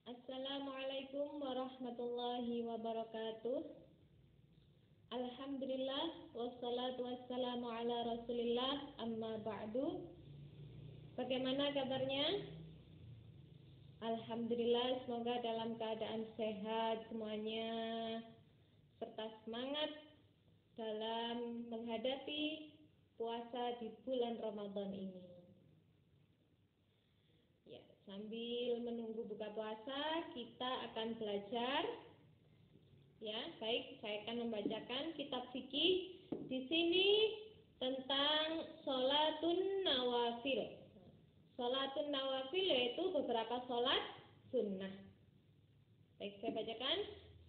Assalamualaikum warahmatullahi wabarakatuh. Alhamdulillah wassalatu wassalamu ala Rasulillah, amma ba'du. Bagaimana kabarnya? Alhamdulillah, semoga dalam keadaan sehat semuanya serta semangat dalam menghadapi puasa di bulan Ramadan ini. Ya, sambil menunggu buka puasa, kita akan belajar. Ya, baik, saya akan membacakan kitab fikih di sini tentang sholatun nawafil. Sholatun nawafil yaitu beberapa sholat sunnah. Baik, saya bacakan.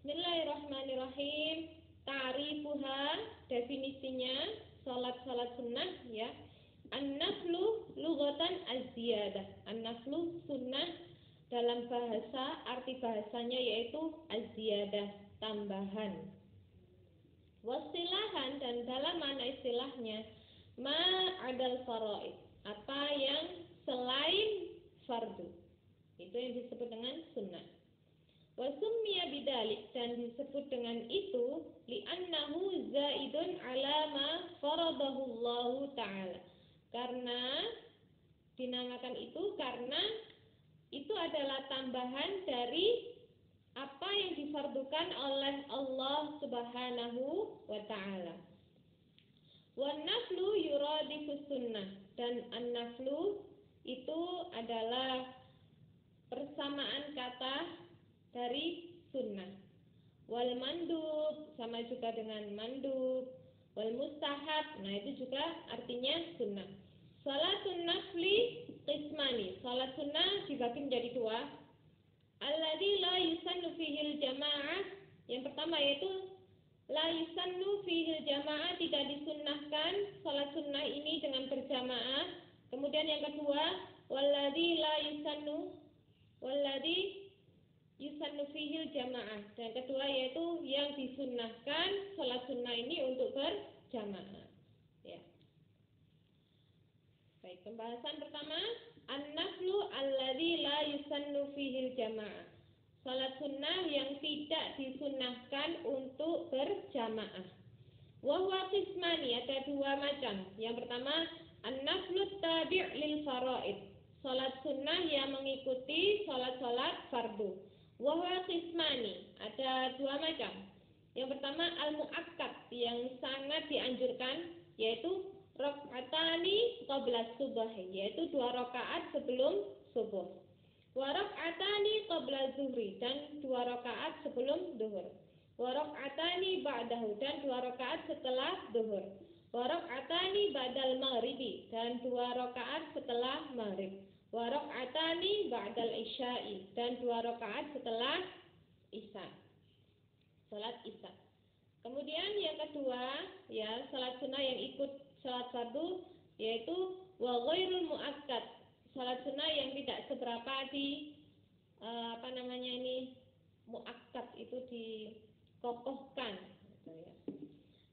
Bismillahirrahmanirrahim. Ta'rifuha, definisinya sholat-sholat sunnah, ya. An-naflu lughatan az-ziyadah. An-naflu sunnah dalam bahasa, arti bahasanya yaitu az-ziyadah, tambahan. Wasilahan, dan dalam mana istilahnya, ma'adal faraid, apa yang selain fardu, itu yang disebut dengan sunnah. Wasummiya bidalik, dan disebut dengan itu li'annahu zaidun ala ma faradahullahu ta'ala, karena dinamakan itu karena itu adalah tambahan dari apa yang difardukan oleh Allah Subhanahu wa ta'ala. Wan naflu yuradifus sunnah, dan an-naflu itu adalah persamaan kata dari sunnah. Wal mandub sama juga dengan mandub. Wal mustahab, nah itu juga artinya sunnah. Salatun nafli qismani, salat sunnah dibagi menjadi dua. Alladzi la yusannu fihil jamaah, yang pertama yaitu la yusannu fihil jamaah, tidak disunnahkan salat sunnah ini dengan berjamaah. Kemudian yang kedua, walladzi la yusannu fihil jamaah. Dan kedua yaitu yang disunnahkan salat sunnah ini untuk berjamaah. Ya. Baik, pembahasan pertama, an-naflu alladzi la yusannu fihil jamaah. Salat sunnah yang tidak disunnahkan untuk berjamaah. Wa huwa qismani, ada dua macam. Yang pertama, an-naflu tabi' lil faraid. Salat sunnah yang mengikuti salat-salat fardu. Wahwa qismani, ada dua macam. Yang pertama al-mu'akkad, yang sangat dianjurkan, yaitu rak'atani qabla subuh, yaitu 2 rakaat sebelum subuh. Wa rak'atani qabla zuhri, dan 2 rakaat sebelum zuhur. Wa rak'atani ba'dahu, dan 2 rakaat setelah zuhur. Wa rak'atani ba'dal maghribi, dan 2 rakaat setelah maghrib. Wa rak'atani ba'dal isya'i, dan 2 rakaat setelah isya. Salat isya. Kemudian yang kedua, ya, salat sunnah yang ikut salat fardu, yaitu wa ghairul muakkad. Salat sunnah yang tidak seberapa muakkad itu dikokohkan, gitu ya.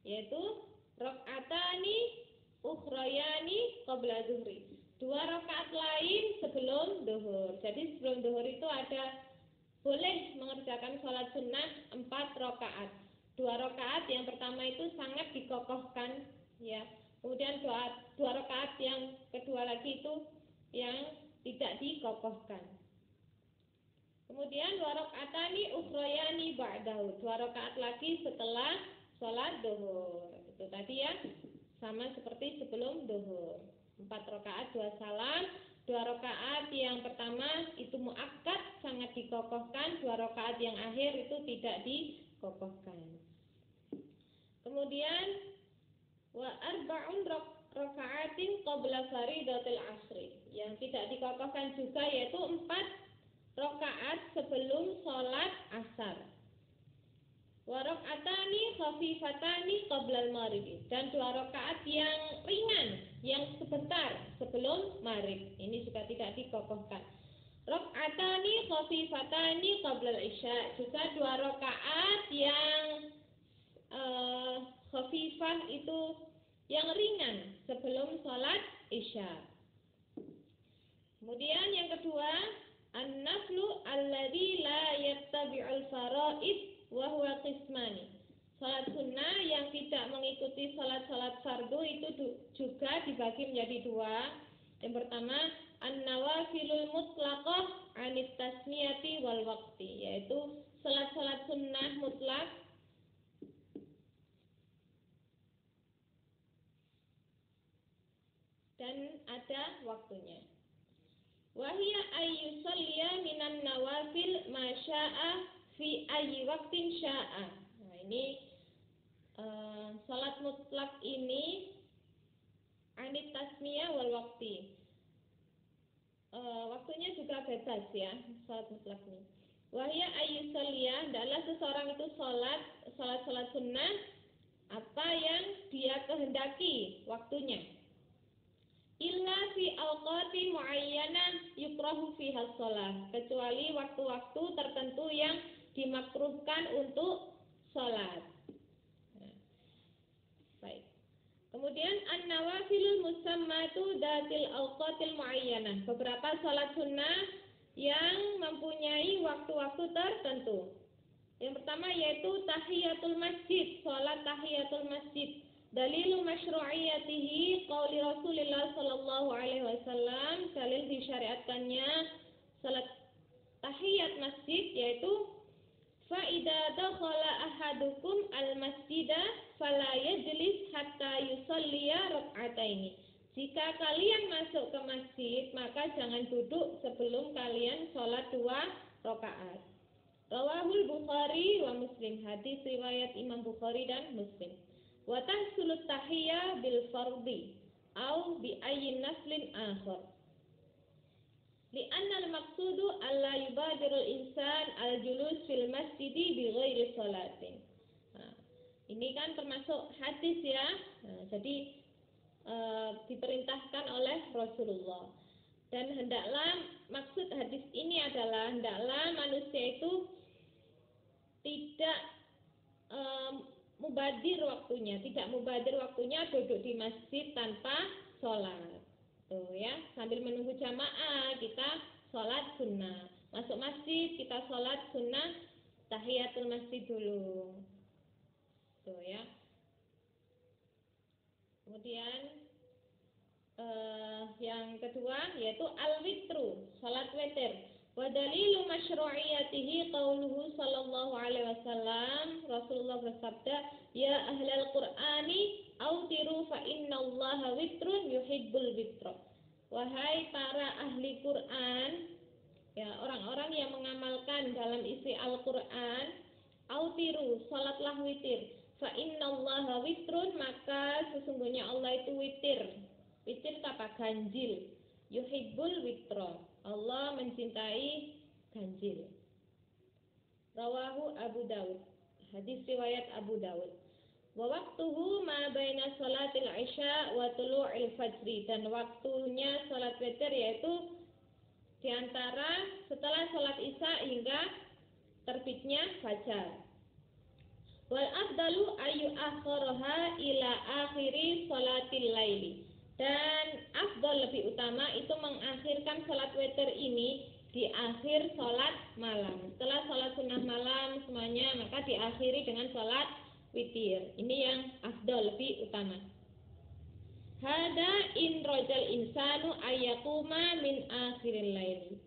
Yaitu rak'atani ukhrayani qabla zuhri. 2 rakaat lain sebelum duhur. Jadi sebelum duhur itu boleh mengerjakan sholat sunnah 4 rakaat. 2 rakaat yang pertama itu sangat dikokohkan, ya. Kemudian 2 rakaat yang kedua lagi itu yang tidak dikokohkan. Kemudian 2 rakaatani ukhrayani ba'dahu, 2 rakaat lagi setelah sholat duhur. Itu tadi ya, sama seperti sebelum duhur. 4 rakaat 2 salam. 2 rakaat yang pertama itu muakkad, sangat dikokohkan. 2 rakaat yang akhir itu tidak dikokohkan. Kemudian wa arba'un raka'atin qabla faridatil asri, yang tidak dikokohkan juga, yaitu 4 rakaat sebelum sholat asar. Wa rak'atani khafifatani qabla al-maghrib, dan 2 rakaat yang ringan, yang sebentar sebelum maghrib. Ini juga tidak dikokohkan. Rak'atani khafifatani qabla al-isya, juga 2 rakaat yang khafifah itu yang ringan sebelum sholat isya. Kemudian yang kedua, An-naflu alladzi la yattabi'ul fara'id wa huwa qismani. Salat sunnah yang tidak mengikuti salat-salat fardu itu juga dibagi menjadi dua. Yang pertama, an-nawafilul mutlaqah 'anit tasmiyati wal waqti, yaitu salat-salat sunnah mutlak dan ada waktunya. Wahia ayyusalliya minan nawafil ma sya'a fi ayyi waqtin sya'a. Nah, ini salat mutlak ini anit tasmiyah wal waqti. Waktunya juga bebas ya, salat mutlak ini. Wahia ayyusalliya, adalah seseorang itu salat sunnah apa yang dia kehendaki waktunya. Illa fi awqati muayyanah yukrahu fiha shalah, kecuali waktu-waktu tertentu yang dimakruhkan untuk salat. Baik. Kemudian an-nawafilul musammatu datil awqatil muayyanah, beberapa salat sunnah yang mempunyai waktu-waktu tertentu. Yang pertama yaitu tahiyatul masjid, salat tahiyatul masjid. Dalilu masyru'iyatihi qauli Rasulullah sallallahu alaihi wasallam, dalil disyariatkannya salat tahiyat masjid yaitu fa idza dakhala ahadukum al-masjida fala yajlis hatta yusalliya rak'ataini. Jika kalian masuk ke masjid, maka jangan duduk sebelum kalian salat 2 rakaat. Rawahul Bukhari wa Muslim, hadis riwayat Imam Bukhari dan Muslim. Wa tahsulut tahiyya bil fardhi au bi ayyin naflin akhar. Li'anna al-maqsudu alla yubadirul insan al-julus fil masjidi bi ghairi salatin. Nah, ini kan termasuk hadis ya. Nah, jadi diperintahkan oleh Rasulullah. Dan hendaklah, maksud hadis ini adalah hendaklah manusia itu tidak mubadir waktunya, duduk di masjid tanpa sholat. Tuh ya, sambil menunggu jamaah kita sholat sunnah. Masuk masjid kita sholat sunnah tahiyatul masjid dulu. Tuh ya. Kemudian yang kedua yaitu al-witru, sholat witir. Wa dalilu masyru'iyatihi qauluhu sallallahu alaihi wasallam, Rasulullah bersabda, ya ahlal qur'ani autiru fa innallaha witrun yuhibbul witra. Wahai para ahli Quran, ya orang-orang yang mengamalkan dalam isi Al-Quran, autiru, salatlah witir. Fa innallaha witrun, maka sesungguhnya Allah itu witir. Witir apa? Ganjil. Yuhibbul witra, Allah mencintai ganjil. Rawahu Abu Dawud, hadis riwayat Abu Dawud. Wa waqtuhu ma baina salatil isya wa tulu'il fajri, dan waktunya salat witir yaitu diantara setelah salat isya hingga terbitnya fajar. Wal afdalu ayu akharaha ila akhiri salatil laili, dan afdal lebih utama itu mengakhirkan salat witir ini di akhir salat malam. Setelah salat sunnah malam semuanya, maka diakhiri dengan salat witir. Ini yang afdal, lebih utama. Hada in rajal insanu ayyakuma min akhiril laili.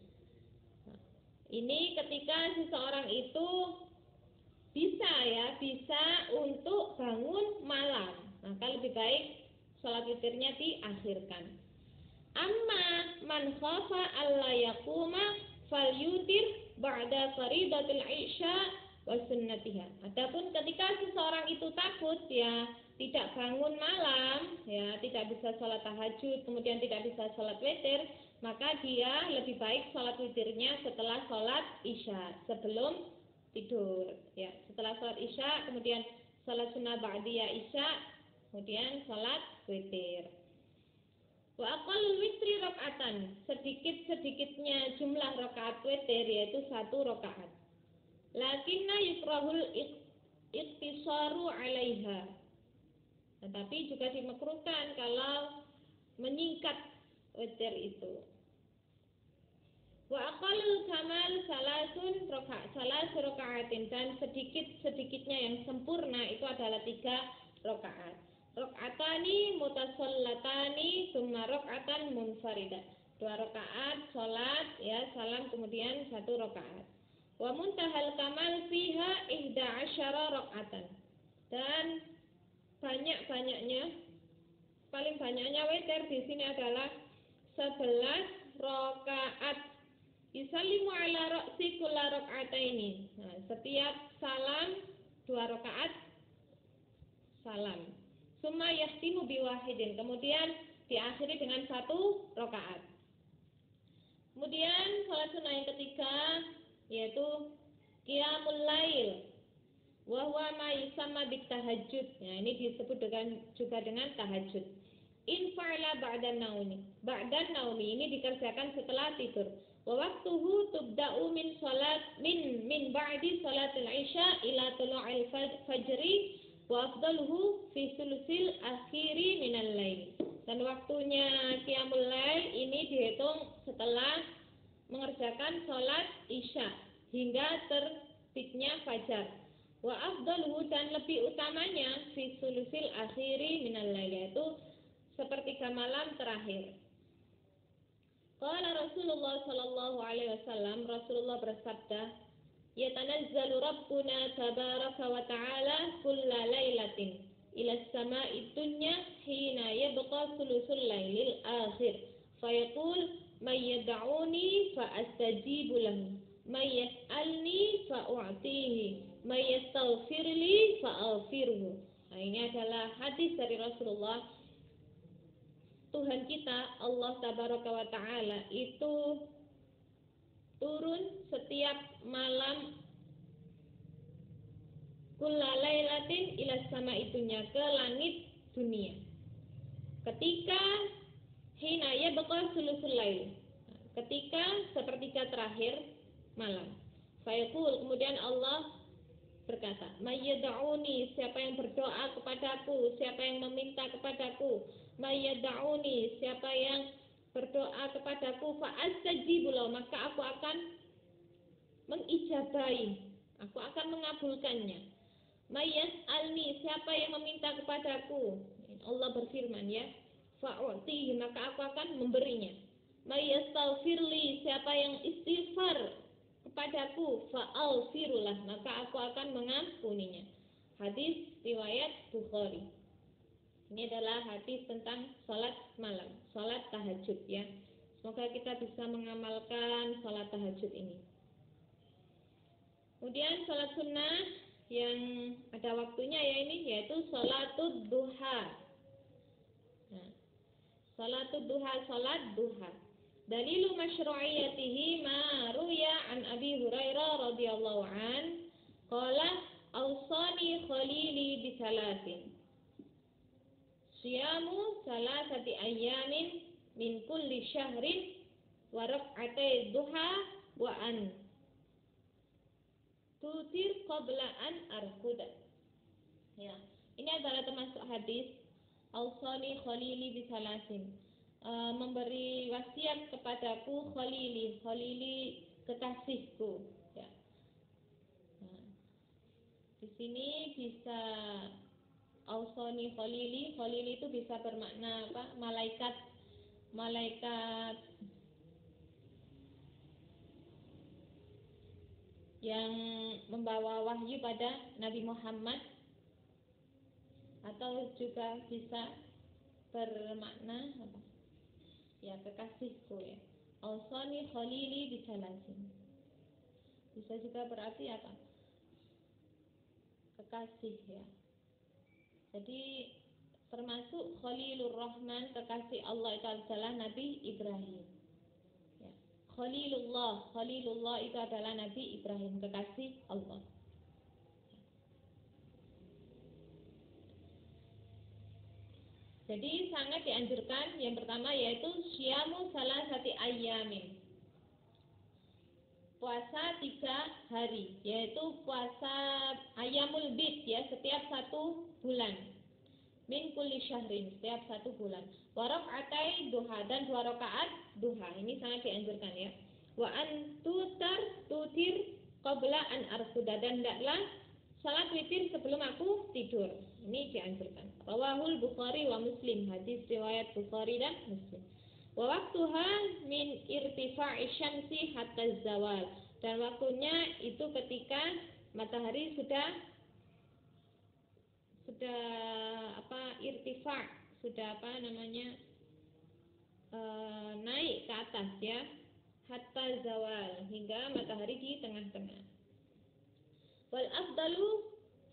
Ini ketika seseorang itu bisa untuk bangun malam, maka lebih baik salat witirnya diakhirkan. Amma man khafa alla yaquma falyutir ba'da faridatil isya wa sunnatiha. Adapun ketika seseorang itu takut ya tidak bangun malam, ya tidak bisa salat tahajud, kemudian tidak bisa salat witir, maka dia lebih baik salat witirnya setelah salat isya, sebelum tidur. Ya, setelah salat isya, kemudian salat sunnah ba'diyah isya, kemudian salat witir. Wa aqallul witri raka'atan, sedikit-sedikitnya jumlah rakaat witir yaitu 1 rakaat. Lakinna yukrahul iktisaru 'alaiha. Tetapi juga dimakruhkan kalau menyingkat witir itu. Wa aqallul kamal salasu raka'atin, dan sedikitnya yang sempurna itu adalah 3 rakaat. Raka'atani mutasallatani summa raka'atan munfaridah. 2 rakaat salat ya, salam kemudian 1 rakaat. Wa muntahal kamal fiha 11 raka'atan. Dan paling banyaknya witir di sini adalah 11 rakaat. Yusallimu ala ra'si kulla raka'ataini. Nah, setiap salam 2 rakaat salam. Summa yahtimu biwahidin. Kemudian diakhiri dengan 1 rakaat. Kemudian salat sunnah yang ketiga yaitu qiyamul lail. Wa huwa ma yusamma bitahajjud. Nah, ini disebut juga dengan tahajud. In fa'ala ba'dan naumi. Ba'dan naumi ini dikerjakan setelah tidur. Wa waqtuhu tubda'u min ba'di salatil isya ila tulu'il fajri wa afdaluhu fi sulusil akhiri minal lail. Dan waktunya qiyamul lail ini dihitung setelah mengerjakan salat isya hingga terbitnya fajar. Wa afdaluhu, dan lebih utamanya fi sulusil akhiri minal lail, yaitu sepertiga malam terakhir. Qala Rasulullah sallallahu alaihi wasallam, Rasulullah bersabda, yatanazzalu Rabbuna tabaraka wa ta'ala kulla lailatin ila as-sama'i dunya hina yabqa sulusul lailil akhir fayaqul may yad'uni fa astajibu lahu may yas'alni fa u'tihi may yastaghfirli fa aghfirhu. Nah, ini adalah hadis dari Rasulullah. Tuhan kita Allah tabaraka wa ta'ala itu turun setiap malam kulla lailatin ila sama'i dunya, ke langit dunia, ketika hina yabqa sulusul lail, ketika sepertiga terakhir malam. Fayaqul, kemudian Allah berkata, mayyad'uni, siapa yang berdoa kepadaku, siapa yang meminta kepadaku, mayyad'uni, siapa yang berdoa kepadaku, fa astajibu lahu, maka aku akan mengijabahi, aku akan mengabulkannya. Mayyas'alni, siapa yang meminta kepadaku, Allah berfirman ya, fa'u'tihi, maka aku akan memberinya. Mayyastaghfirli, siapa yang istighfar kepadaku, fa'alfirullah, maka aku akan mengampuninya. Hadis riwayat Bukhari. Ini adalah hadis tentang salat malam, salat tahajud ya. Semoga kita bisa mengamalkan salat tahajud ini. Kemudian salat sunnah yang ada waktunya ya ini, yaitu salatul duha. Nah, salatul duha, salat duha. Dalilu masyru'iyatihi ma ruya an Abi Hurairah radhiyallahu an qala awsani khalili bi salasin siyamu salasati ayyamin min kulli syahrin wa rak'atai duha wa an tutir qabla an arkuda. Ya, ini adalah termasuk hadis awsani khalili bi salasin. Memberi wasiat kepadaku khalili kekasihku ya. Nah, di sini bisa ausoni khalili itu bisa bermakna apa? Malaikat yang membawa wahyu pada Nabi Muhammad, atau juga bisa bermakna apa? Ya, kekasihku ya. Ausani khalili bisalasin. Bisa juga berarti apa? Kekasih ya. Jadi termasuk Khalilur Rahman, kekasih Allah itu adalah Nabi Ibrahim. Ya. Khalilullah itu adalah Nabi Ibrahim, kekasih Allah. Jadi sangat dianjurkan yang pertama yaitu syiamu salasati ayyamin. Puasa 3 hari, yaitu puasa ayyamul bid ya, setiap 1 bulan. Min kulli syahrin, setiap 1 bulan. Wa rak'atai duha, dan 2 rakaat duha. Ini sangat dianjurkan ya. wa an tutir qabla an arsuda, dan hendaklah salat witir sebelum aku tidur. Ini dianjurkan. Rawahul Bukhari wa Muslim, hadis riwayat Bukhari dan Muslim. Wa waktuha min irtifa'i syamsi hatta zawal, dan waktunya itu ketika matahari sudah irtifa', sudah naik ke atas ya, hatta zawal, hingga matahari di tengah-tengah. Wal afdalu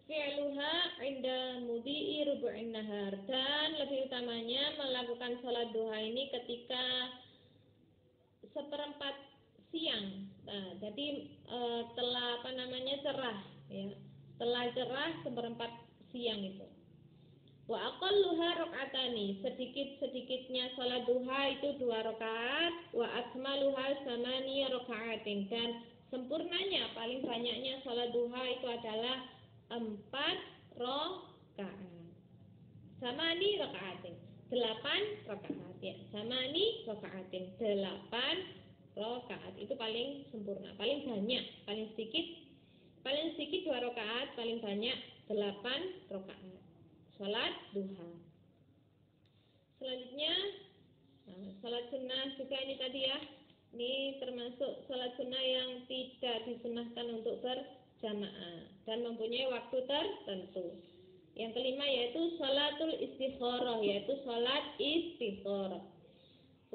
fi'luha 'inda mudhi'i rubu'in nahar, dan lebih utamanya melakukan salat duha ini ketika seperempat siang. Nah, jadi telah cerah ya. Telah cerah seperempat siang itu. Wa aqalluha rak'atani, sedikit-sedikitnya salat duha itu 2 rakaat, wa akmaluha 8 raka'atin, dan sempurnanya paling banyaknya salat duha itu adalah 4 rakaat. Samani raka'atin, 8 rakaat ya. Samani raka'atin, 8 rakaat itu paling sempurna, paling banyak, paling sedikit 2 rakaat, paling banyak 8 rakaat salat duha. Selanjutnya salat sunnah juga ini tadi ya. Ini termasuk salat sunnah yang tidak disunahkan untuk berjamaah dan mempunyai waktu tertentu. Yang kelima yaitu salatul istikharah, yaitu salat istikharah.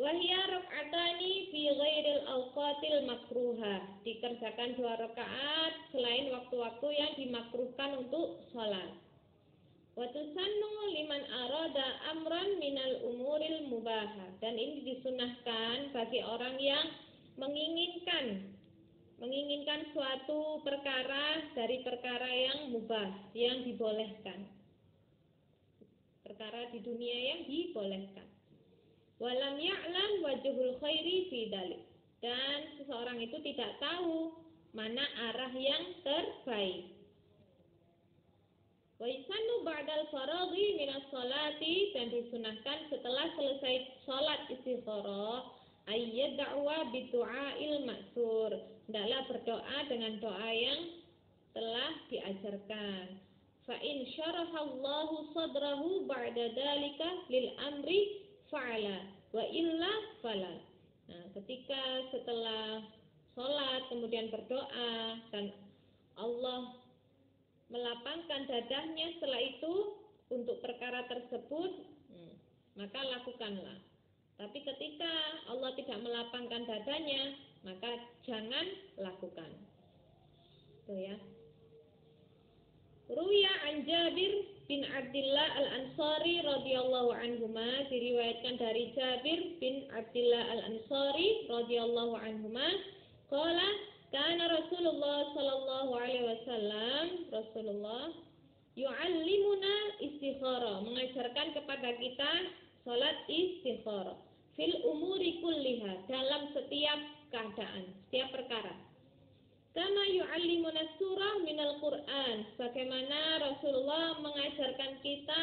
Wahya rak'atani fi ghairil awqatil makruhah, dikerjakan 2 rakaat selain waktu-waktu yang dimakruhkan untuk salat. Wa tusannu liman arada amran minal umuril mubahah, dan ini disunahkan bagi orang yang menginginkan suatu perkara dari perkara yang mubah, yang dibolehkan, perkara di dunia yang dibolehkan. Walam ya'lam wajhul khairi fi dalik, dan seseorang itu tidak tahu mana arah yang terbaik. Wa yusannu ba'dal faraghi minas sholati, dan disunahkan setelah selesai salat istikharah ayyad da'wa bidu'ail ma'sur, hendaklah berdoa dengan doa yang telah diajarkan. Fa in syarahallahu sadrahu ba'da dalika lil amri fa'ala wa illa fala. Nah, ketika setelah salat kemudian berdoa dan Allah melapangkan dadahnya setelah itu untuk perkara tersebut, maka lakukanlah. Tapi ketika Allah tidak melapangkan dadanya, maka jangan lakukan. Itu ya. Ruya an Jabir bin Abdullah al-Ansari radhiyallahu anhuma, diriwayatkan dari Jabir bin Abdullah al-Ansari radhiyallahu anhuma, qala kana Rasulullah sallallahu alaihi wasallam, Rasulullah yu'allimuna istikharah, mengajarkan kepada kita salat istikharah fil umuri kulliha, dalam setiap keadaan, setiap perkara. Kama yu'allimuna surah minal Qur'an, bagaimana Rasulullah mengajarkan kita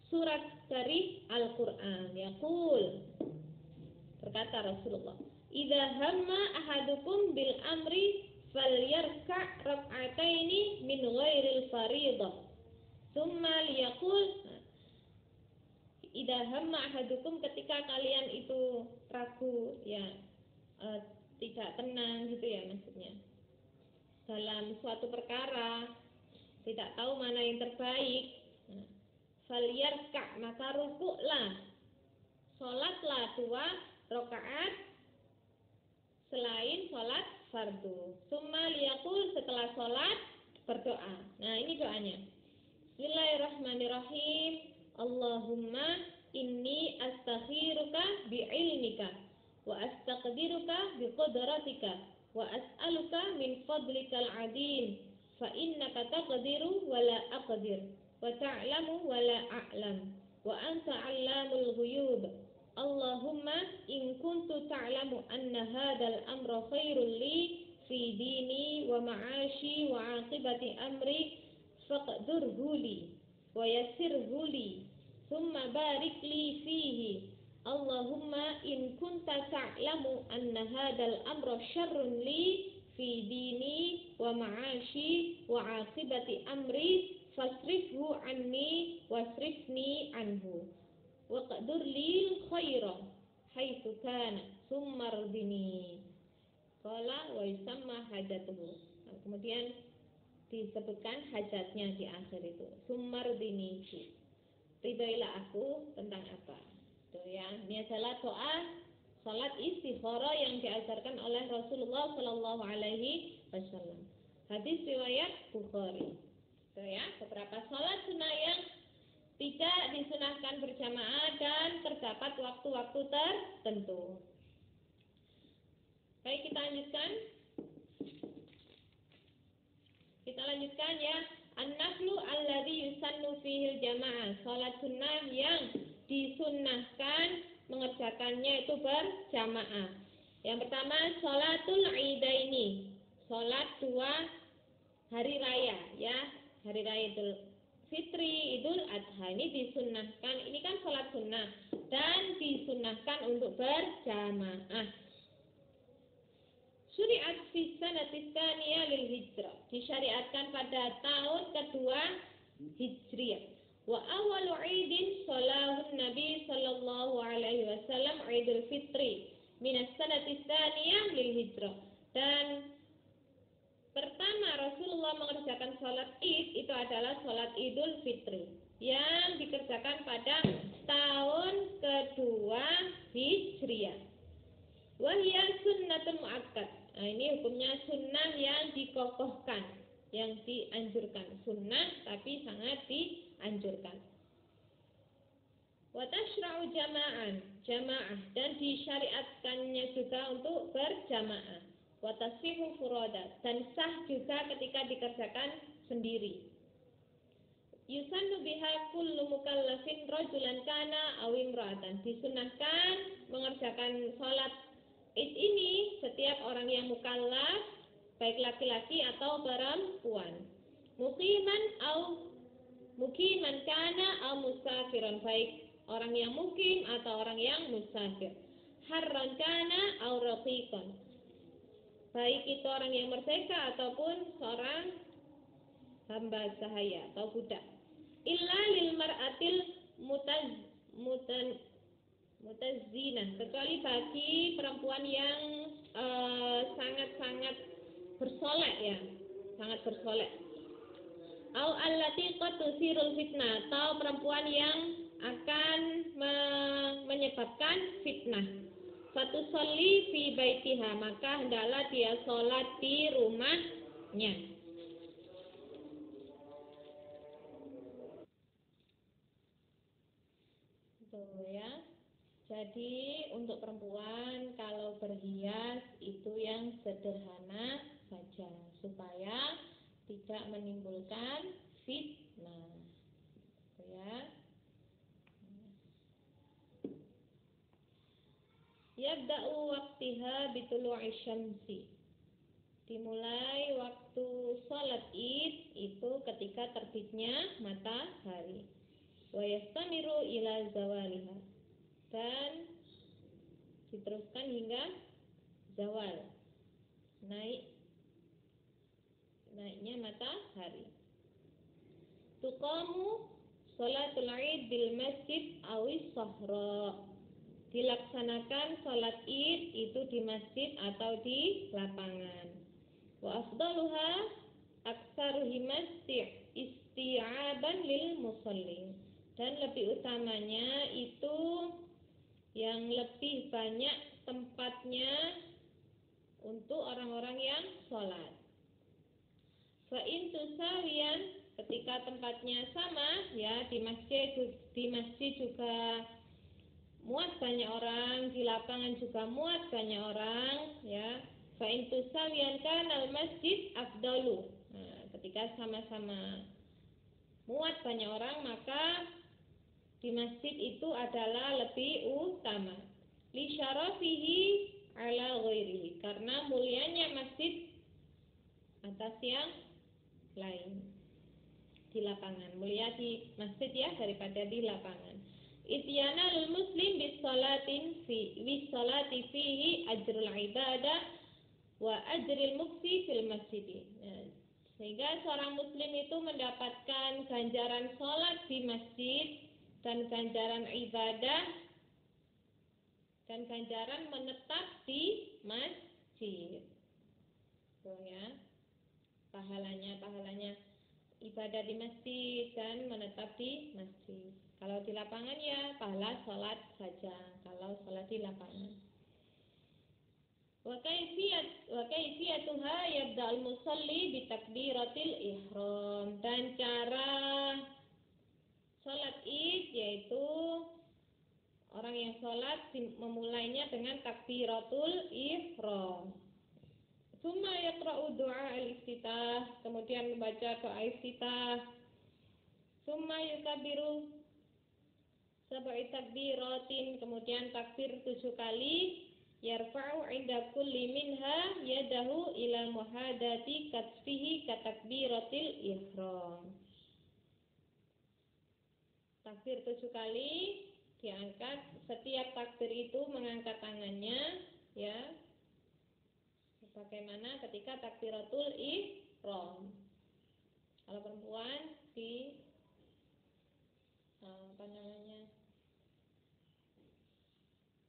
surat dari Al-Qur'an. Yaqul, berkata Rasulullah, idza hamma ahadukum bil amri falyarka' rak'ataini min ghairil fariidah thumma liyaqul, idza hamma ahadukum, ketika kalian itu ragu ya, tidak tenang gitu ya, maksudnya dalam suatu perkara tidak tahu mana yang terbaik, falyarka', maka rukuklah, salatlah 2 rakaat selain salat fardu. Summa liyaqul, setelah salat berdoa. Nah, ini doanya. Bismillahirrahmanirrahim. Allahumma inni astakhiruka bi'ilmika wa astaqdiruka biqudratika wa as'aluka min fadlikal 'azim fa innaka taqdiru wa la aqdir wa ta'lamu wa la a'lam wa anta 'allamul ghuyub. Allahumma in kuntu ta'lamu anna hadzal amra khairul li fi dini wa ma'ashi wa 'aqibati amri faqdurhu li wa yassirhu li thumma barik li fihi. Allahumma in kunta ta'lamu anna hadal amra syarrun li fi dini wa ma'ashi wa aqibati amri fasrifhu anni wasrifni anhu wa qadur lil khairan haitsu kana summa rdini qala wa yusamma hajatuhu. Nah, kemudian disebutkan hajatnya di akhir itu summa rdini, ridailah aku tentang apa. Itu ya, ini adalah doa salat istikharah yang diajarkan oleh Rasulullah Shallallahu Alaihi Wasallam. Hadis riwayat Bukhari. Itu ya, beberapa salat sunnah yang tidak disunahkan berjamaah dan terdapat waktu-waktu tertentu. Baik, kita lanjutkan. Kita lanjutkan ya. An-naflu alladzi yusannu fihi jamaah. Salat sunnah yang disunnahkan mengerjakannya itu berjamaah. Yang pertama sholatul idaini, sholat dua hari raya ya, hari raya Idul Fitri, Idul Adha. Ini disunnahkan, ini kan sholat sunnah dan disunnahkan untuk berjamaah. Syariat fi sanati tsaniyah lil hijrah, disyariatkan pada tahun kedua Hijriah. Wa awalu idin sholahun Nabi sallallahu alaihi wasallam Idul Fitri minas sanati tsaniyah lil hijrah. Dan pertama Rasulullah mengerjakan sholat Id itu adalah sholat Idul Fitri yang dikerjakan pada tahun kedua Hijriah. Wahya sunnatun muakkad. Nah, ini hukumnya sunnah yang dikokohkan, yang dianjurkan, sunnah tapi sangat dianjurkan. Wa tashra'u jamaah dan disyariatkannya juga untuk berjamaah. Wa tasfihu furada dan sah juga ketika dikerjakan sendiri. Yusannu biha kullu mukallafin rajulan kana aw imra'atan. Disunahkan mengerjakan salat Id ini setiap orang yang mukallaf, baik laki-laki atau perempuan. Mukiman kana au musafiran, baik orang yang mukim atau orang yang musafir. Harran kana au raqiqan, baik itu orang yang merdeka ataupun seorang hamba sahaya atau budak. Illa lil mar'atil mutazinah, kecuali bagi perempuan yang sangat-sangat bersolek ya, sangat bersolek. Au allati qad tusirul fitnah, atau perempuan yang akan menyebabkan fitnah. Satu sholli fi baitiha, maka hendaklah dia sholat di rumahnya. Tuh ya. Jadi untuk perempuan kalau berhias itu yang sederhana saja supaya tidak menimbulkan fitnah. Ya. Yabda'u waqtiha bitulu'i syamsi. Dimulai waktu salat Id itu ketika terbitnya matahari. Wa yastamiru ila zawaliha. Dan diteruskan hingga zawal, naiknya matahari. Tuqamu sholatul Id bil masjid awis sahra, dilaksanakan sholat Id itu di masjid atau di lapangan. Wa afdaluha aktsaruhimas isti'aban lil musallin, dan lebih utamanya itu yang lebih banyak tempatnya untuk orang-orang yang sholat. Fa'in tusawiyan, ketika tempatnya sama ya, di masjid juga muat banyak orang, di lapangan juga muat banyak orang ya. Fa'in tusawiyan kanal masjid afdalu. Nah, ketika sama-sama muat banyak orang, maka di masjid itu adalah lebih utama. Li syarafihi ala ghairihi, karena mulianya masjid atas yang lain. Di lapangan, mulia di masjid ya daripada di lapangan. Ityana lil muslim bis salati fihi ajrul ibadah wa ajril muksi fil masjid. Nah, sehingga seorang muslim itu mendapatkan ganjaran sholat di masjid dan ganjaran ibadah dan ganjaran menetap di masjid. Tuh ya, pahalanya ibadah di masjid dan menetap di masjid. Kalau di lapangan ya pahala sholat saja. Kalau sholat di lapangan. Wa kaifiyatuha yabda'ul musalli bi takbiratil ihram. Dan cara sholat Id yaitu orang yang sholat memulainya dengan takbiratul ihram. Summa yaqra'u du'a al-iftitah, kemudian membaca doa iftitah. Summa yukabbiru sab'i takbiratin, kemudian takbir 7 kali. Yarfa'u 'inda kulli minha yadahu ila muhadati katsfihi ka takbiratil ihram. Takbir 7 kali diangkat, setiap takbir itu mengangkat tangannya ya. Bagaimana ketika takbiratul ihram. Kalau perempuan di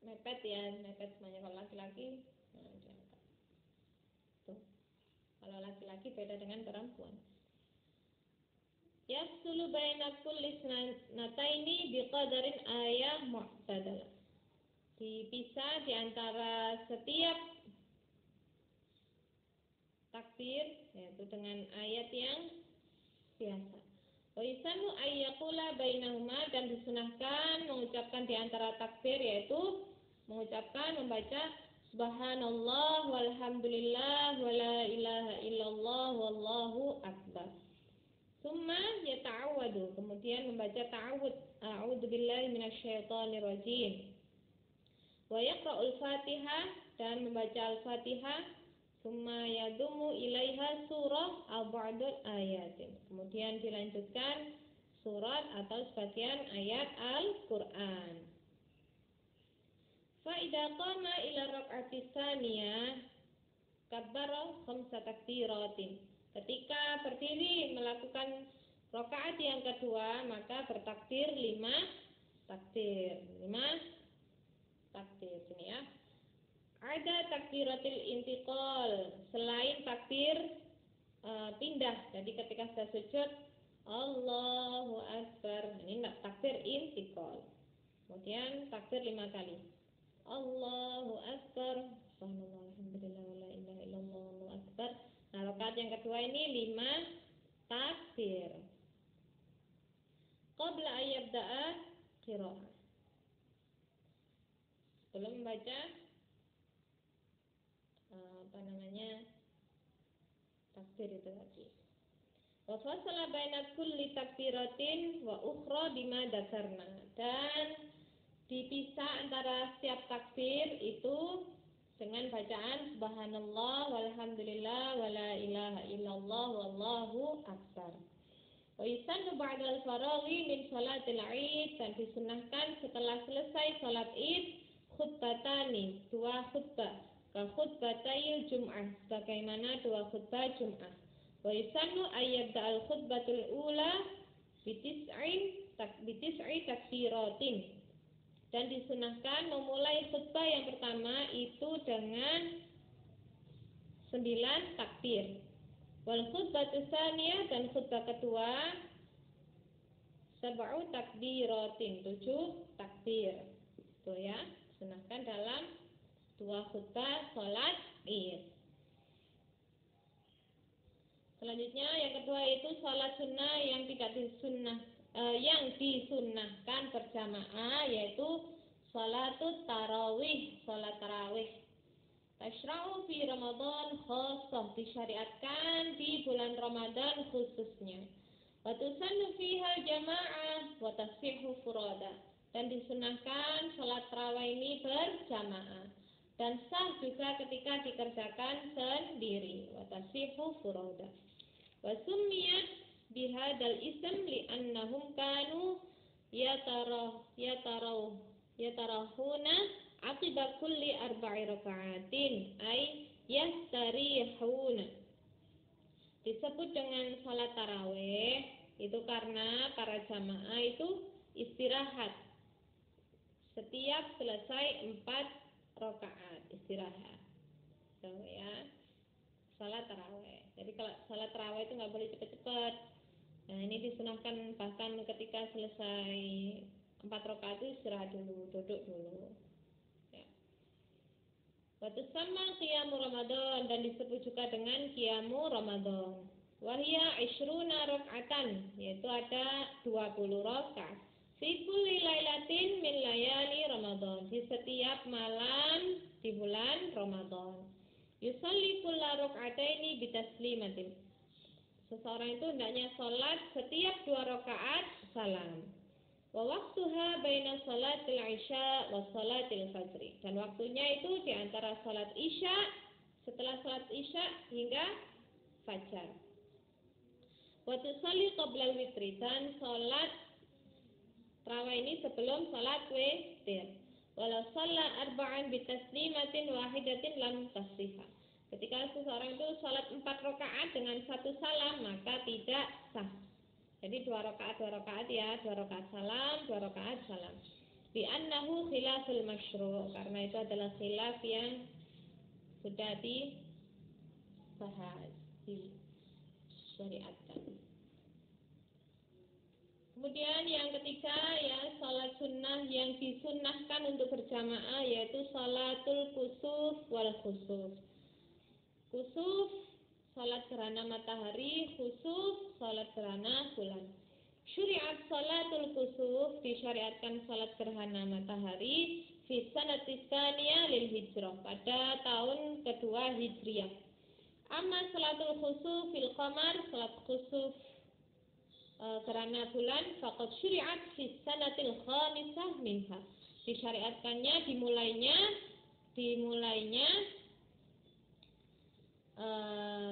mepet ya, mepet semuanya. Kalau laki-laki diangkat. Tuh. Kalau laki-laki beda dengan perempuan. Yafsulu baina kulli nataini biqadarin ayah mu'tadalah. Dipisah di antara setiap takbir yaitu dengan ayat yang biasa. Wa yusanu ayyaqula bainahuma, dan disunahkan mengucapkan di antara takbir yaitu mengucapkan membaca subhanallah walhamdulillah wala ilaha illallah wallahu akbar. Summa yata'awwadu, kemudian membaca ta'awud, a'udzubillahi minasyaitonir rajim. Wa yaqra'ul Fatihah, dan membaca Al-Fatihah. Summa yadumu ilaiha surah aw ba'dul ayatin, kemudian dilanjutkan surat atau sebagian ayat Al-Qur'an. Fa idza qama ila rak'atis tsaniyah kabbara khamsa takbiratin. Ketika berdiri melakukan rakaat yang kedua, maka bertakbir 5 takbir. 5 takbir ini ya. Ada takbiratil intiqal, selain takbir pindah. Jadi ketika sudah sujud Allahu Akbar, ini enggak takbir intiqal. Kemudian takbir 5 kali. Allahu Akbar, subhanallah, alhamdulillah, wala ilaha illallah, Allahu Akbar. Nah, rakaat yang kedua ini 5 takbir. Qabla ayyabda'a qira'ah. Sebelum membaca takbir itu tadi. Wa fasala baina kulli takbiratin wa ukhra bima dzakarna. Dan dipisah antara setiap takbir itu dengan bacaan subhanallah walhamdulillah wala ilaha illallah wallahu akbar. Wa yusannu ba'dal faraghi min shalatil 'id, dan disunahkan setelah selesai salat Id khutbatani, 2 khutbah, ka khutbatayil jum'ah, sebagaimana 2 khutbah Jum'ah. Wa yusannu ayyabda'al khutbatul ula bitis'i takbiratin, dan disunahkan memulai khutbah yang pertama itu dengan 9 takbir. Wal khutbatus tsaniyah, dan khutbah kedua 7 takbiratin, 7 takbir. Itu ya, sunahkan dalam 2 khutbah salat Id. Selanjutnya yang kedua itu salat sunnah yang tidak disunahkan berjamaah, yaitu salatut tarawih, salat tarawih. Tasyra'u fi Ramadan khassah, disyariatkan di bulan Ramadan khususnya. Wa tusannu fiha jama'ah wa tasihhu furada, dan disunahkan salat tarawih ini berjamaah dan sah juga ketika dikerjakan sendiri. Wa tasihhu furada. Wa summiyat bihadzal ism li'annahum kanu yatarahuna aqiba kulli arba'i raka'atin ay yastarihuna. Disebut dengan salat tarawih itu karena para jamaah itu istirahat setiap selesai 4 rakaat istirahat. So, ya, salat tarawih. Jadi kalau salat tarawih itu nggak boleh cepat-cepat. Nah, ini disunahkan bahkan ketika selesai 4 rakaat itu istirahat dulu, duduk dulu. Ya. Waktu sama qiyamu Ramadan dan disebut juga dengan qiyamu Ramadan. Wahya isyruna rak'atan, yaitu ada 20 rakaat. Fi kulli lailatin min layali Ramadan, di setiap malam di bulan Ramadan. Yusalli kulla rak'ataini bitaslimatin. Seseorang itu hendaknya salat setiap 2 rakaat salam. Wa waqtuha baina salatil isya wa salatil fajr. Dan waktunya itu di antara salat isya, setelah salat isya hingga fajar. Wa tusalli qabla al-witri, dan salat tarawih ini sebelum salat witir. Walau shalla arba'an bitaslimatin wahidatin lam tasihha. Ketika seseorang itu salat 4 rakaat dengan 1 salam maka tidak sah. Jadi 2 rakaat ya, 2 rakaat salam, 2 rakaat salam. Bi annahu khilaful masyru', karena itu adalah khilaf yang sudah dibahas, disyariatkan. Kemudian yang ketiga ya, salat sunnah yang disunnahkan untuk berjamaah yaitu salatul kusuf wal khusuf. Kusuf salat gerhana matahari, khusuf salat gerhana bulan. Syuri'at salatul kusuf, disyariatkan salat gerhana matahari fi sanatis tsaniyah lil hijrah, pada tahun kedua Hijriah. Amma salatul khusuf fil qamar, salat khusuf gerhana bulan, faqad syuri'at fi sanatil khamisah minha, disyariatkannya dimulainya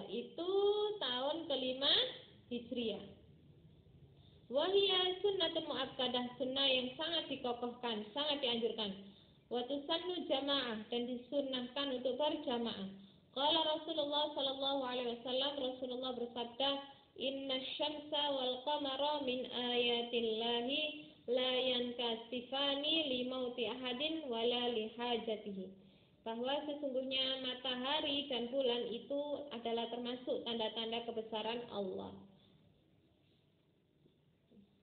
itu tahun kelima Hijriah. Wahia sunnatun mu'akkadah, sunnah yang sangat dikokohkan, sangat dianjurkan. Wa tusannu jamaah, dan disunnahkan untuk berjamaah. Qala Rasulullah sallallahu alaihi wasallam, Rasulullah bersabda, inna syamsa wal qamara min ayatillahi la yankasifani li mauti ahadin wala li hajatihi. Bahwa sesungguhnya matahari dan bulan itu adalah termasuk tanda-tanda kebesaran Allah.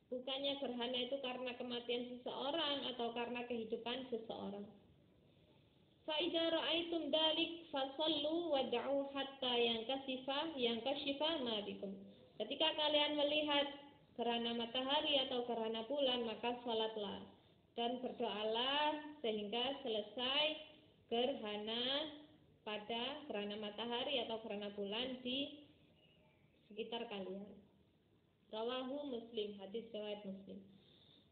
Bukannya gerhana itu karena kematian seseorang atau karena kehidupan seseorang. Fa idza ra'aitum dalik fasallu wad'u hatta yankashifa ma bikum. Ketika kalian melihat gerhana matahari atau gerhana bulan, maka salatlah dan berdoalah sehingga selesai gerhana pada gerhana matahari atau gerhana bulan di sekitar kalian. Rawahu Muslim, hadis riwayat Muslim.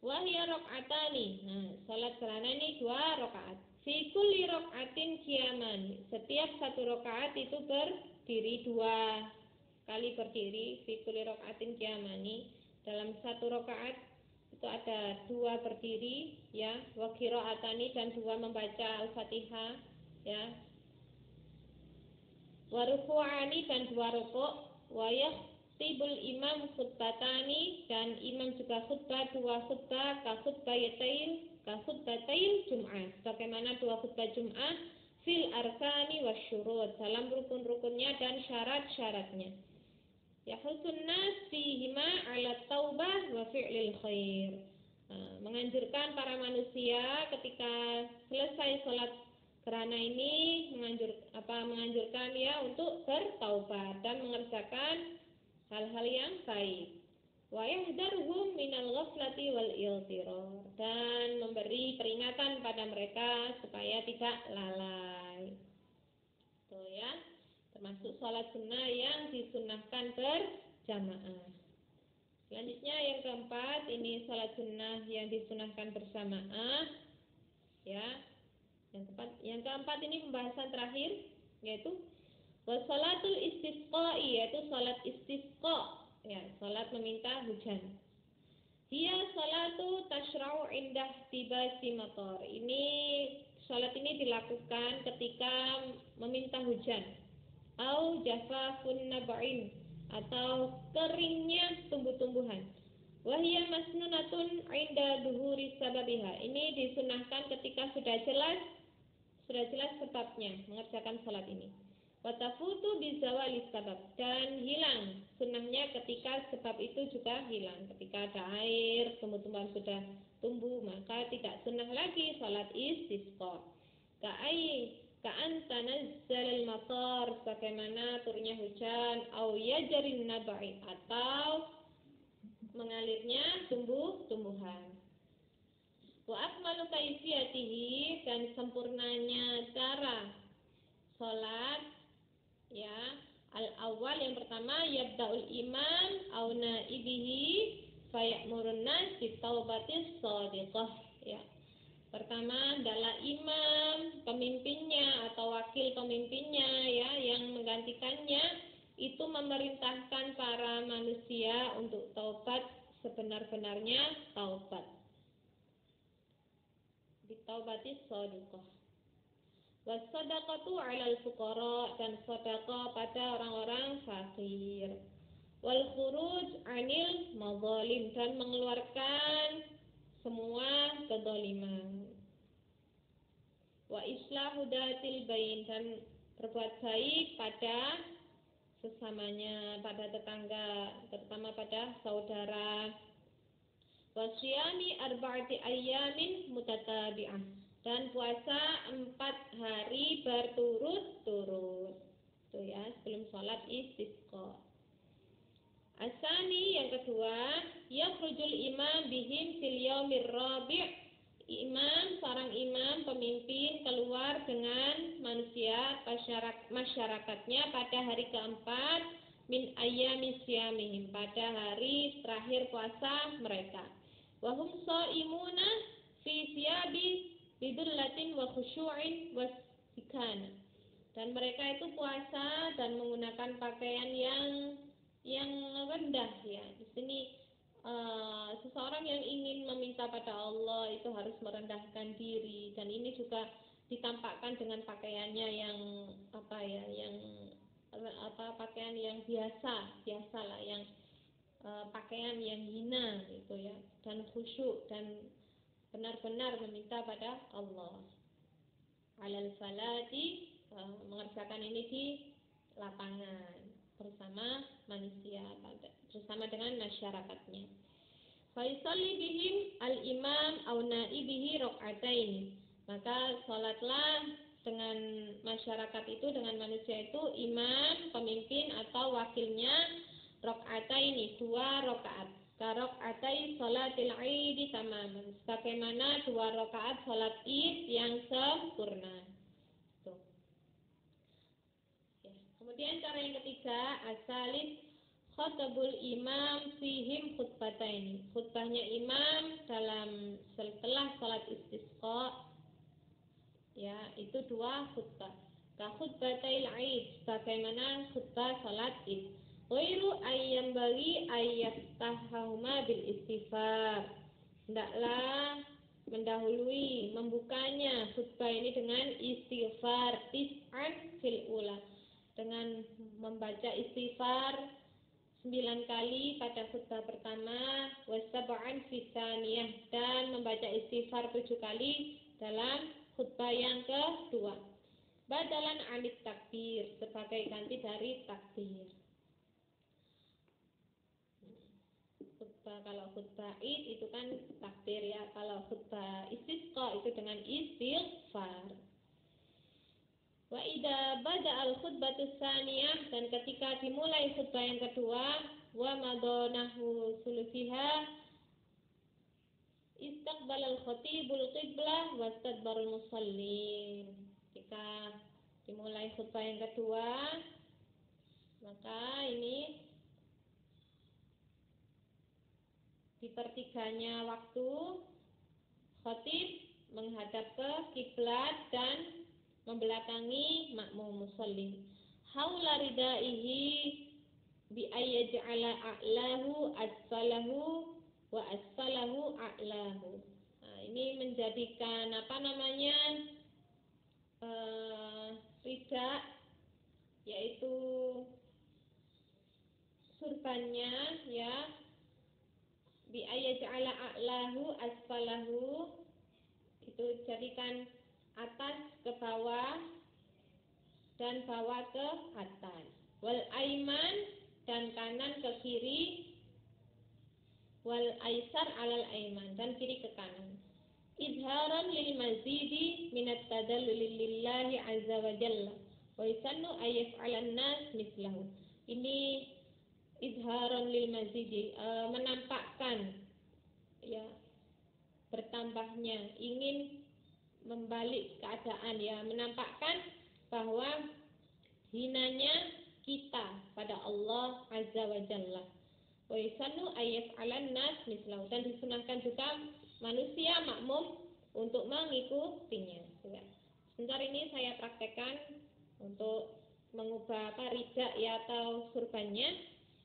Wahya rakaatani. Nah, salat gerhana ini 2 rakaat. Fi kulli rakaatin qiyamani. Setiap 1 rakaat itu berdiri 2 kali berdiri. Fi kulli rakaatin qiyamani. Dalam 1 rakaat itu ada 2 berdiri ya, wa qiraatani, dan 2 membaca Al-Fatihah ya. Wa ruku'ani, dan 2 rukuk, wa yahtibul imam khutbatani, dan imam juga khutbah 2 khutbah, ka khutbatail Jum'ah, bagaimana 2 khutbah Jum'ah, fil arkani wasyurut, dalam rukun-rukunnya dan syarat-syaratnya. Yahutun nas fihima ala taubah wa fi'lil khair. Menganjurkan para manusia ketika selesai salat gerhana ini menganjurkan ya untuk bertaubat dan mengerjakan hal-hal yang baik. Wa yahdaruhum minal ghaflati wal iltirar, dan memberi peringatan pada mereka supaya tidak lalai. Tuh ya, termasuk salat sunnah yang disunnahkan berjamaah. Selanjutnya yang keempat, ini salat sunnah yang disunnahkan berjamaah ya. Yang keempat ini pembahasan terakhir, yaitu wassalatul istisqa, yaitu salat istisqa ya, salat meminta hujan. Hiya salatu tashra'u indah tibasi matar. Salat ini dilakukan ketika meminta hujan. Au jafafun nab'in, atau keringnya tumbuh-tumbuhan. Wahia masnunatun inda duhuri sababiha. Ini disunahkan ketika sudah jelas sebabnya mengerjakan salat ini. Watafutu bizawali sabab, dan hilang sunnahnya ketika sebab itu juga hilang. Ketika ada air, tumbuh-tumbuhan sudah tumbuh, maka tidak sunnah lagi salat istisqa. Ka'an tanazzalal matar, bagaimana turunnya hujan, au yajrin nabai, atau mengalirnya tumbuh-tumbuhan. Wa akmalu kaifiyatihi, dan sempurnanya cara salat, ya, al-awwal yang pertama yabda'ul imam au naibihi fayamurun nas bitaubatis shadiqah, ya. Pertama adalah imam, pemimpinnya atau wakil pemimpinnya, ya, yang menggantikannya itu memerintahkan para manusia untuk taubat sebenar-benarnya taubat. Bitaubatis shadiqah. Wassadaqatu 'alal fuqara, dan sedekah pada orang-orang fakir. Wal khuruj 'anil madzalim, dan mengeluarkan semua kezaliman. Wa islahu datil bain, dan berbuat baik pada sesamanya, pada tetangga, terutama pada saudara. Wa siyami arba'ati ayyamin mutatabi'ah, dan puasa 4 hari berturut-turut. Itu ya, sebelum sholat istisqa. Asani, yang kedua, yakhrujul imam bihim fil yaumir rabi'. Seorang imam pemimpin keluar dengan manusia masyarakatnya pada hari keempat min ayyami siyamihim, pada hari terakhir puasa mereka. Wa hum shaimuna fi siyabi bidullatin wa khusyu'in wa sikana, dan mereka itu puasa dan menggunakan pakaian yang rendah, ya. Di sini seseorang yang ingin meminta pada Allah itu harus merendahkan diri, dan ini juga ditampakkan dengan pakaiannya yang pakaian yang biasalah, yang pakaian yang hina gitu, ya, dan khusyuk dan benar-benar meminta pada Allah. Alal falati, mengerjakan ini di lapangan bersama manusia, bersama dengan masyarakatnya. Fa yusalli bihim al-imam aw naibihi rak'atain, maka salatlah dengan masyarakat itu, dengan manusia itu, imam, pemimpin atau wakilnya, rak'ataini, 2 rakaat. Karok'atai salatil Id tamaman, sebagaimana 2 rakaat salat Id yang sempurna. Tuh. Ya. Kemudian cara yang ketiga, asalis khotabul imam fihim khutbataini. Khutbahnya imam setelah salat istisqa, ya, itu 2 khutbah. Ka khutbatail Id, sebagaimana khutbah salat Id. Wairu ayyam bagi ayyastahuma bil istighfar. Hendaklah mendahului, membukanya khutbah ini dengan istighfar, tis'an fil ula, dengan membaca istighfar 9 kali pada khutbah pertama, wasab'an fi tsaniyah, dan membaca istighfar 7 kali dalam khutbah yang kedua. Badalan anit takbir, sebagai ganti dari takbir. Kalau khutbah Id itu kan takbir, ya. Kalau khutbah istisqa itu dengan istighfar. Wa idza bada'al khutbatus tsaniyah, dan ketika dimulai khutbah yang kedua, wa madanahu sulusiha istaqbalal khatibul qiblah wastadbarul musallin. Ketika dimulai khutbah yang kedua, maka ini di pertiganya waktu, khatib menghadap ke kiblat dan membelakangi makmum musallin. Haula ridaihi bi ayyaj'ala a'lahu asfalahu wa asfalahu a'lahu. Nah, ini menjadikan rida, yaitu surbannya, ya, bi ayaj'ala a'lahu asfalahu, itu jadikan atas ke bawah dan bawah ke atas, wal aiman, dan kanan ke kiri, wal aisar alal aiman, dan kiri ke kanan, izharan lil mazidi minat tadallul lillahi azza wa jalla wa yusannu ayyaf'alan nas mislahu. Ini izharan lil mazidi, menampakkan, ya, bertambahnya, ingin membalik keadaan, ya, menampakkan bahwa hinanya kita pada Allah azza wa jalla. Wa yusannu ayyaf'alan nas mislahu, dan disunahkan juga manusia makmum untuk mengikutinya. Ya. Sebentar ini saya praktekkan untuk mengubah rida, ya, atau surbannya.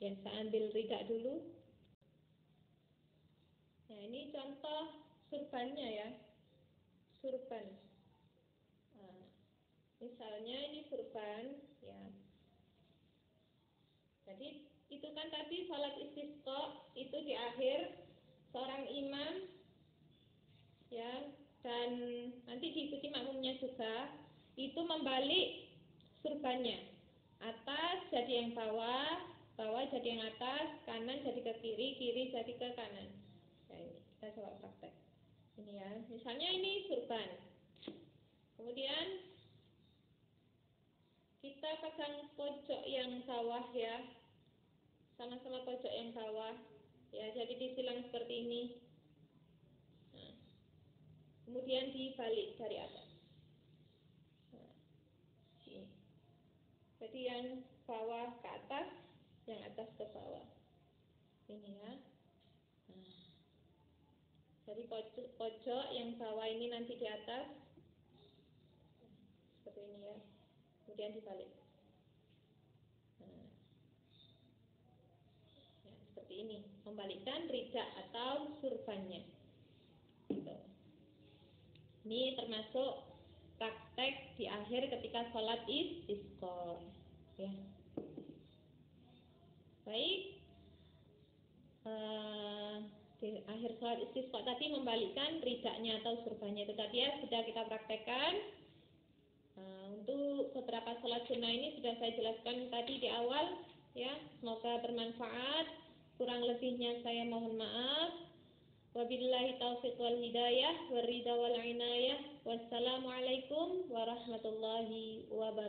Ya, saya ambil rida dulu. Nah, ini contoh surbannya, ya. Surban. Nah, misalnya ini surban, ya. Jadi itu kan tadi salat istisqa itu di akhir seorang imam, ya, dan nanti diikuti makmumnya juga, itu membalik surbannya, atas jadi yang bawah, bawah jadi yang atas, kanan jadi ke kiri, kiri jadi ke kanan. Nah, ini kita coba praktek. Ini, ya, misalnya ini surban. Kemudian kita pegang pojok yang bawah, ya, sama-sama pojok yang bawah, ya, jadi disilang seperti ini. Nah, kemudian dibalik dari atas. Nah, ini. Jadi yang bawah ke atas, yang atas ke bawah. Ini, ya. Nah, jadi pojok yang bawah ini nanti di atas, seperti ini, ya. Kemudian dibalik. Nah, ya, seperti ini, membalikkan rida atau surbannya. Gitu. Ini termasuk praktek di akhir ketika sholat istisqa, ya. Baik, di akhir sholat istisqa tadi membalikkan ridanya atau surbannya itu tadi, ya, sudah kita praktekkan. Untuk beberapa sholat sunnah ini sudah saya jelaskan tadi di awal, ya. Semoga bermanfaat. Kurang lebihnya saya mohon maaf. Wabillahi taufiq wal hidayah, waridha wal inayah. Wassalamualaikum warahmatullahi wabarakatuh.